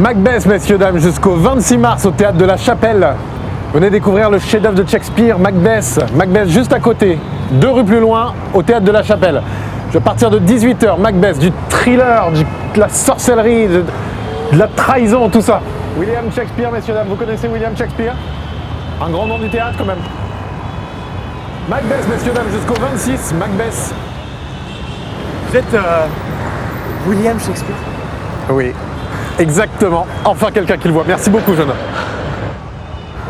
Macbeth, messieurs, dames, jusqu'au 26 mars au Théâtre de la Chapelle. Venez découvrir le chef-d'œuvre de Shakespeare, Macbeth. Macbeth juste à côté, 2 rues plus loin, au Théâtre de la Chapelle. Je vais partir de 18 h, Macbeth, du thriller, de la sorcellerie, de la trahison, tout ça. William Shakespeare, messieurs, dames, vous connaissez William Shakespeare? Un grand nom du théâtre quand même. Macbeth, messieurs, dames, jusqu'au 26, Macbeth. Vous êtes William Shakespeare? Oui, exactement. Enfin quelqu'un qui le voit. Merci beaucoup, jeune homme.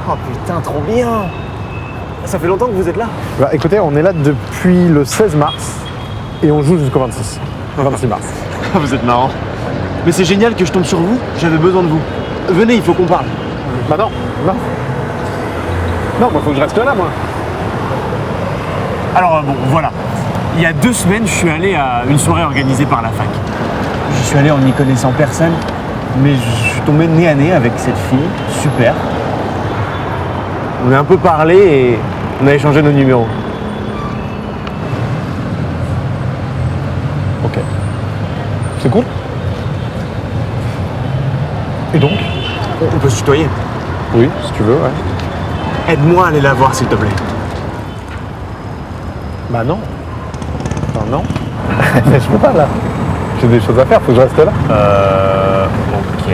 Oh putain, trop bien! Ça fait longtemps que vous êtes là? Bah, écoutez, on est là depuis le 16 mars et on joue jusqu'au 26 mars. Vous êtes marrant. Mais c'est génial que je tombe sur vous, j'avais besoin de vous. Venez, il faut qu'on parle. Bah non. Non, moi faut que je reste là, moi. Alors bon, voilà. Il y a 2 semaines, je suis allé à une soirée organisée par la fac. Je suis allé en n'y connaissant personne, mais je suis tombé nez à nez avec cette fille, super. On a un peu parlé et on a échangé nos numéros. Ok. C'est cool. Et donc? On peut se tutoyer. Oui, si tu veux, ouais. Aide-moi à aller la voir, s'il te plaît. Bah non. Enfin, non. Je peux pas, là. J'ai des choses à faire, faut que je reste là. Ok.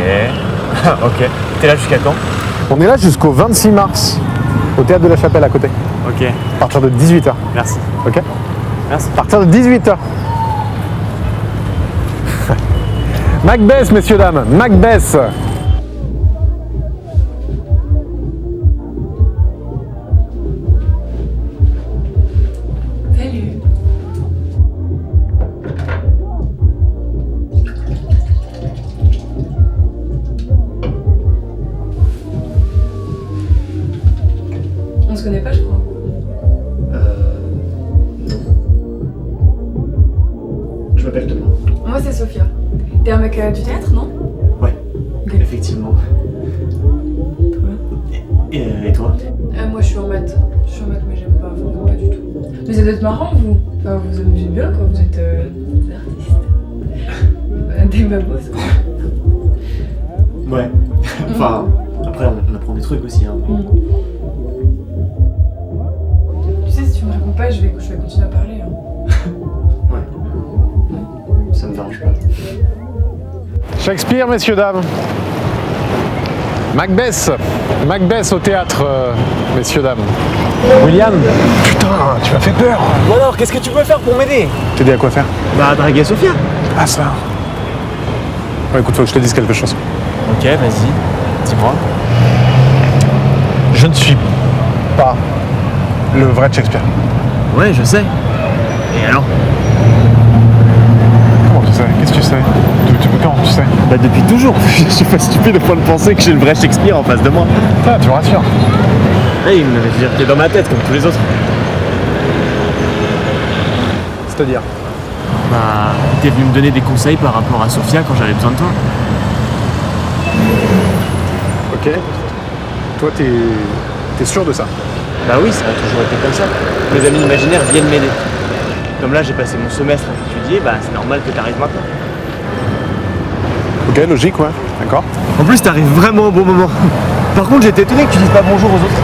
Ok. T'es là jusqu'à quand? On est là jusqu'au 26 mars, au Théâtre de la Chapelle à côté. Ok. À partir de 18 h. Merci. Ok? Merci. À partir de 18 h. Macbeth, messieurs, dames, Macbeth. Salut. On se connaît pas, je crois. Je m'appelle Thomas. Moi, c'est Sophia. T'es un mec du théâtre, non? Ouais, Ok. effectivement. Toi? Et toi? Moi, je suis en maths. Je suis en maths, mais j'aime pas, vraiment pas du tout. Mais ça doit être marrant, vous. Enfin, vous vous amusez bien, quoi. Vous êtes des artistes. Des babos, quoi. Ouais. Enfin, après, on apprend des trucs aussi. Hein. Tu sais, si tu me réponds pas, je vais continuer à parler. Hein. Ouais. Ça me dérange pas. Shakespeare, messieurs, dames. Macbeth. Macbeth au théâtre, messieurs, dames. William. Putain, tu m'as fait peur. Bon alors, qu'est-ce que tu peux faire pour m'aider? T'aider à quoi faire? Bah, draguer Sophia. Ah, ça. Ouais, écoute, faut que je te dise quelque chose. Ok, vas-y. Dis-moi. Je ne suis pas le vrai Shakespeare. Ouais, je sais. Et alors? Comment tu sais? Qu'est-ce que tu sais? Depuis quand tu sais? Bah, depuis toujours. Je suis pas stupide au point de penser que j'ai le vrai Shakespeare en face de moi. Ah, tu me rassures. Ouais, il me fait dire que t'es dans ma tête comme tous les autres. C'est-à-dire? Bah, t'es venu me donner des conseils par rapport à Sophia quand j'avais besoin de toi. Ok. Toi, t'es sûr de ça? Bah oui, ça a toujours été comme ça. Mes amis imaginaires viennent m'aider. Comme là, j'ai passé mon semestre à étudier, bah c'est normal que t'arrives maintenant. Ok, logique, ouais. D'accord. En plus, t'arrives vraiment au bon moment. Par contre, j'étais étonné que tu dises pas bonjour aux autres.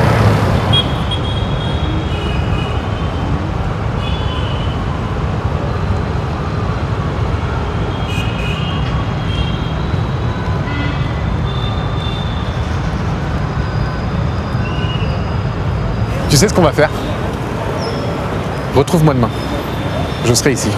Tu sais ce qu'on va faire? Retrouve-moi demain. Je serai ici.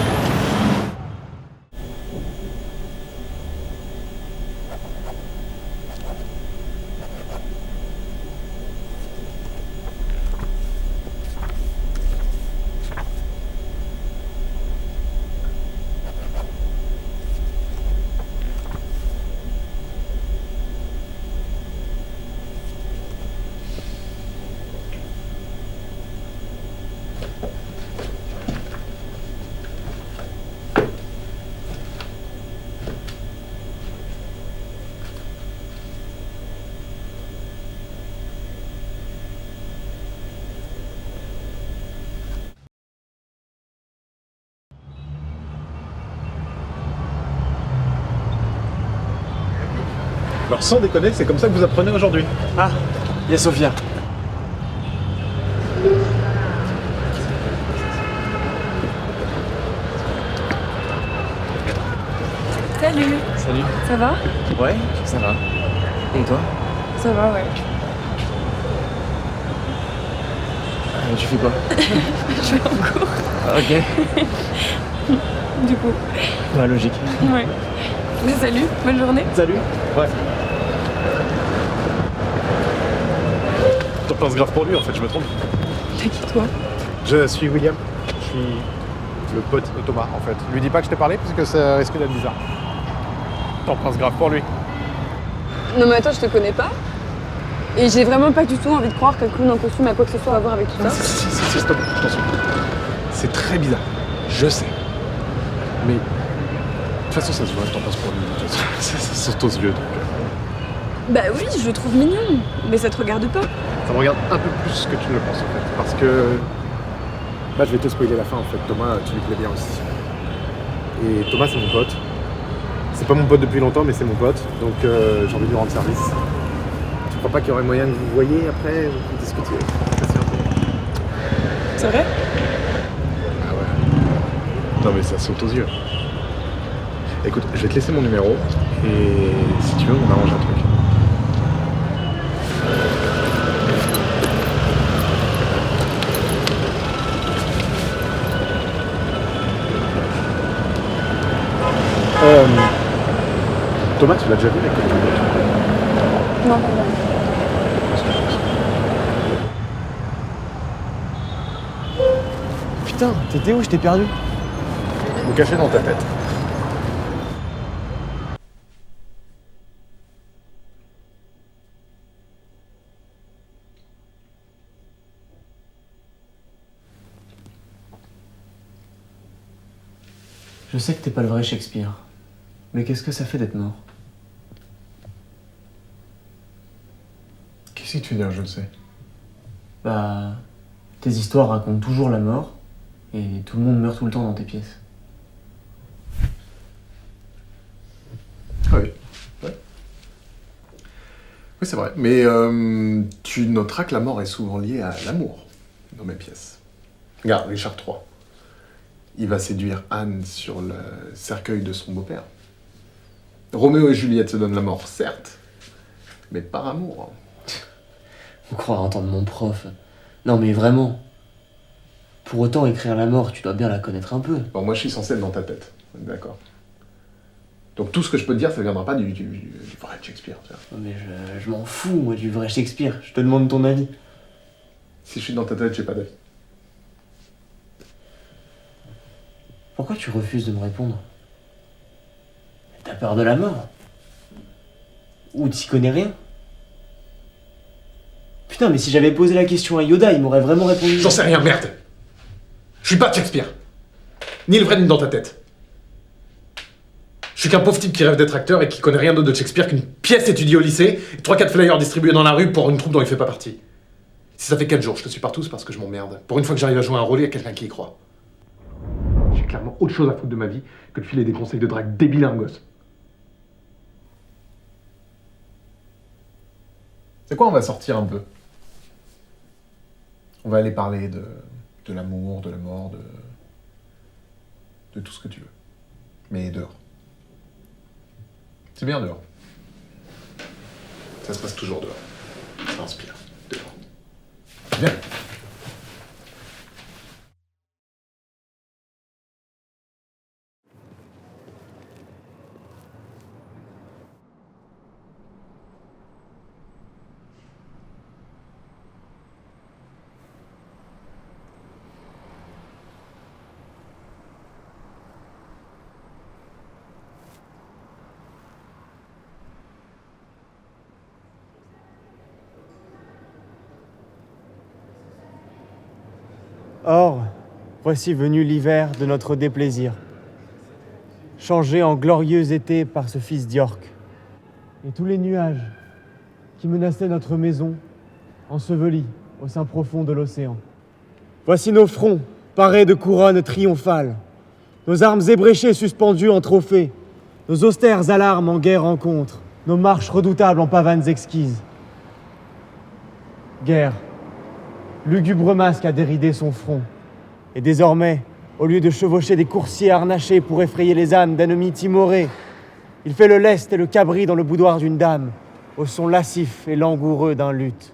Alors sans déconner, c'est comme ça que vous apprenez aujourd'hui. Ah, il y a Sophia. Salut. Salut. Ça va? Ouais, ça va. Et toi? Ça va, ouais. Tu fais quoi? Je vais en cours. Ok. Du coup. Ouais, logique. Ouais. Mais salut, bonne journée. Salut. Ouais. T'en penses grave pour lui en fait, je me trompe. T'es qui toi? Je suis William. Je suis le pote de Thomas en fait. Lui dis pas que je t'ai parlé parce que ça risque d'être bizarre. T'en penses grave pour lui. Non mais attends, je te connais pas. Et j'ai vraiment pas du tout envie de croire qu'un clown en costume a quoi que ce soit à voir avec tout ça. Si, stop, attention. C'est très bizarre, je sais. Mais de toute façon, ça se voit, je t'en pense pour lui. Ça saute aux yeux. Donc, Bah oui, je le trouve mignon, mais ça te regarde pas. ça me regarde un peu plus que tu ne le penses en fait. Parce que. Bah, je vais te spoiler la fin en fait. Thomas, tu lui plais bien aussi. Et Thomas, c'est mon pote. C'est pas mon pote depuis longtemps, mais c'est mon pote. Donc j'ai envie de lui rendre service. Tu crois pas qu'il y aurait moyen que vous vous voyez après, vous discutiez? C'est vrai? Ah ouais. Non mais ça saute aux yeux. Écoute, je vais te laisser mon numéro et si tu veux, on arrange un truc. Thomas, tu l'as déjà vu avec quelqu'un d'autre? Non, pas vraiment. Putain, t'étais où? Je t'ai perdu. Vous cachez dans ta tête. Je sais que t'es pas le vrai Shakespeare. Mais qu'est-ce que ça fait d'être mort? Qu'est-ce que tu veux dire, je le sais? Bah, tes histoires racontent toujours la mort, et tout le monde meurt tout le temps dans tes pièces. Ah oui. Ouais. Oui, c'est vrai. Mais tu noteras que la mort est souvent liée à l'amour dans mes pièces. Regarde, Richard III. Il va séduire Anne sur le cercueil de son beau-père. Roméo et Juliette se donnent la mort, certes, mais par amour. Faut croire entendre mon prof. Non mais vraiment. Pour autant écrire la mort, tu dois bien la connaître un peu. Bon, moi, je suis censé être dans ta tête. D'accord. Donc tout ce que je peux te dire, ça ne viendra pas du vrai Shakespeare. Tu vois. Non mais je m'en fous, moi, du vrai Shakespeare. Je te demande ton avis. Si je suis dans ta tête, j'ai pas d'avis. Pourquoi tu refuses de me répondre? T'as peur de la mort? Ou t'y connais rien? Putain, mais si j'avais posé la question à Yoda, il m'aurait vraiment répondu. J'en sais rien, merde. Je suis pas Shakespeare. Ni le vrai, ni dans ta tête. Je suis qu'un pauvre type qui rêve d'être acteur et qui connaît rien d'autre de Shakespeare qu'une pièce étudiée au lycée et 3-4 flyers distribués dans la rue pour une troupe dont il fait pas partie. Si ça fait 4 jours, je te suis partout, c'est parce que je m'emmerde. Pour une fois que j'arrive à jouer un rôle, il y a quelqu'un qui y croit. J'ai clairement autre chose à foutre de ma vie que de filer des conseils de drague débiles à un gosse. C'est quoi, on va sortir un peu. On va aller parler de l'amour, de la mort, de tout ce que tu veux. Mais dehors. C'est bien dehors. Ça se passe toujours dehors. Ça inspire. Dehors. Viens. Or, voici venu l'hiver de notre déplaisir, changé en glorieux été par ce fils d'York. Et tous les nuages qui menaçaient notre maison, ensevelis au sein profond de l'océan. Voici nos fronts, parés de couronnes triomphales, nos armes ébréchées suspendues en trophées, nos austères alarmes en guerre rencontre, nos marches redoutables en pavanes exquises. Guerre, lugubre masque a déridé son front. Et désormais, au lieu de chevaucher des coursiers harnachés pour effrayer les ânes d'ennemis timorés, il fait le lest et le cabri dans le boudoir d'une dame, au son lascif et langoureux d'un luth.